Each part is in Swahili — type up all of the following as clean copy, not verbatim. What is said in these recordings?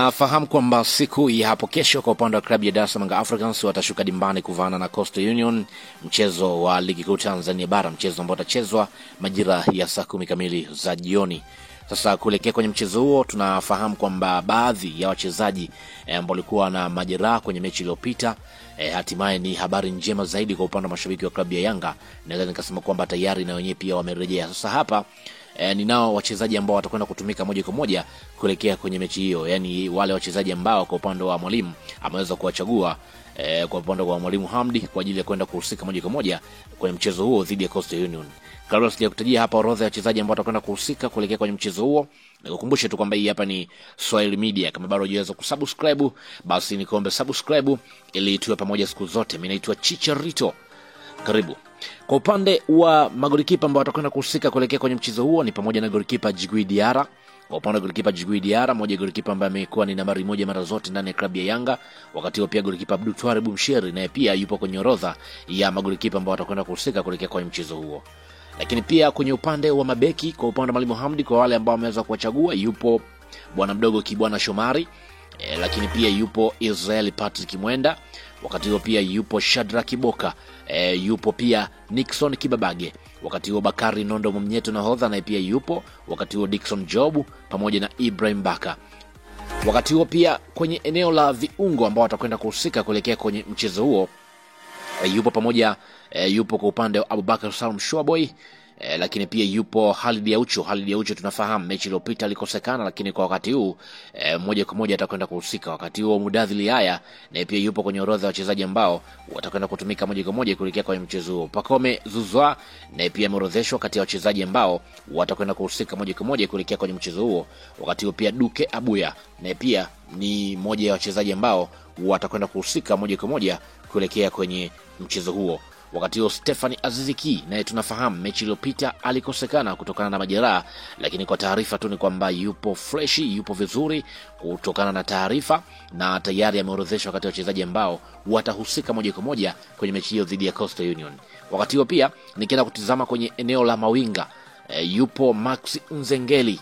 Tunafahamu kwamba siku ya hapo kesho kwa upande wa klabu ya Dar es Salaam Africans watashuka dimbani kuvaana na Coastal Union, mchezo wa ligi kuu Tanzania bara, mchezo ambao utachezwa majira ya saa 10 kamili za jioni. Sasa kuelekea kwenye mchezo huo, tunafahamu kwamba baadhi ya wachezaji ambao walikuwa na majeraha kwenye mechi iliyopita, hatimaye ni habari njema zaidi kwa upande wa mashabiki wa klabu ya Yanga. Naweza nikasema kwamba tayari na wenyewe pia wamerejea. Sasa hapa ninao wachezaji ambao watakwenda kutumika moja kwa moja kuelekea kwenye mechi hiyo, yani wale wachezaji ambao kwa upande wa mwalimu ameweza kuwachagua kwa upande wa mwalimu Hamdi kwa ajili ya kwenda kuhusika moja kwa moja kwenye mchezo huo dhidi ya Coastal Union. Kabla sijakutajia hapa orodha ya wachezaji ambao watakwenda kuhusika kuelekea kwenye mchezo huo, nikukumbushe tu kwamba hii hapa ni Swahili Media. Kama bado hujaweza kusubscribe, basi nikuombe subscribe ili tuwe pamoja siku zote. Mimi naitwa Chicharito. Karibu. Kwa upande wa magolikipa ambao watakwenda kuhusika kuelekea kwenye mchezo huo ni pamoja na golikipa Djigui Diarra. Kwa upande wa golikipa Djigui Diarra, moja golikipa ambaye amekuwa ni nambari 1 mara zote ndani ya klabu ya Yanga. Wakati huo pia golikipa Abdou Touare Boumsheri naye pia yupo kwenye orodha ya magolikipa ambao watakwenda kuhusika kuelekea kwenye mchezo huo. Lakini pia kwenye upande wa mabeki, kwa upande wa mwalimu Hamdi, kwa wale ambao wameweza kuwachagua, yupo bwana mdogo Kibwana Shomari, lakini pia yupo Israel Patrick Mwenda. Wakati huo pia yupo Shadrack Kiboka, yupo pia Nixon Kibabage. Wakati huo Bakari Nondo Mnyeto nahodha naye pia yupo. Wakati huo Dickson Job pamoja na Ibrahim Baka. Wakati huo pia kwenye eneo la viungo ambao watakwenda kuhusika kuelekea kwenye mchezo huo, yupo kwa upande wa Abubakar Salum Shwaboy, lakini pia yupo Khalid Aucho tunafahamu mechi iliyopita alikosekana, lakini kwa wakati huu moja kwa moja atakwenda kuhusika. Wakati huo Mudathili haya na pia yupo kwenye orodha ya wachezaji ambao watakwenda kutumika moja kwa moja kuelekea kwenye mchezo huo. Pacome Zouzoua na pia ameorodheshwa kati ya wachezaji ambao watakwenda kuhusika moja kwa moja kuelekea kwenye mchezo huo. Wakati huo pia Duke Abuya na pia ni moja ya wachezaji ambao watakwenda kuhusika moja kwa moja kuelekea kwenye mchezo huo. Wakati huo Stephanie Aziziki naye tunafahamu mechi iliyopita alikosekana kutokana na majeraha, lakini kwa taarifa tu ni kwamba yupo fresh, yupo vizuri kutokana na taarifa na tayari ameorodheshwa kati ya wachezaji ambao watahusika moja kwa moja kwenye mechi hiyo dhidi ya Coastal Union. Wakati huo pia nikienda kutizama kwenye eneo la mawinga, yupo Max Nzengeli,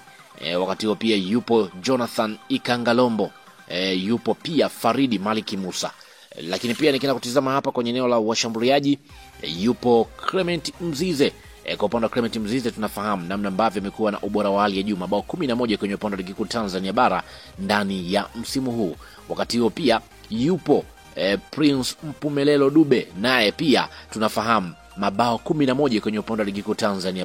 wakati huo pia yupo Jonathan Ikangalombo, yupo pia Faridi Maliki Musa. Lakini pia nikienda kutizama hapa kwenye eneo la washambuliaji, yupo Clement Mzize. Kwa upande wa Clement Mzize tunafahamu namna ambavyo amekuwa na ubora wa hali ya juu, mabao 11 kwenye upande wa ligi kuu Tanzania bara ndani ya msimu huu. Wakati huo pia yupo Prince Mpumelelo Dube, naye pia tunafahamu mabao 11 kwenye upande wa ligi kuu Tanzania.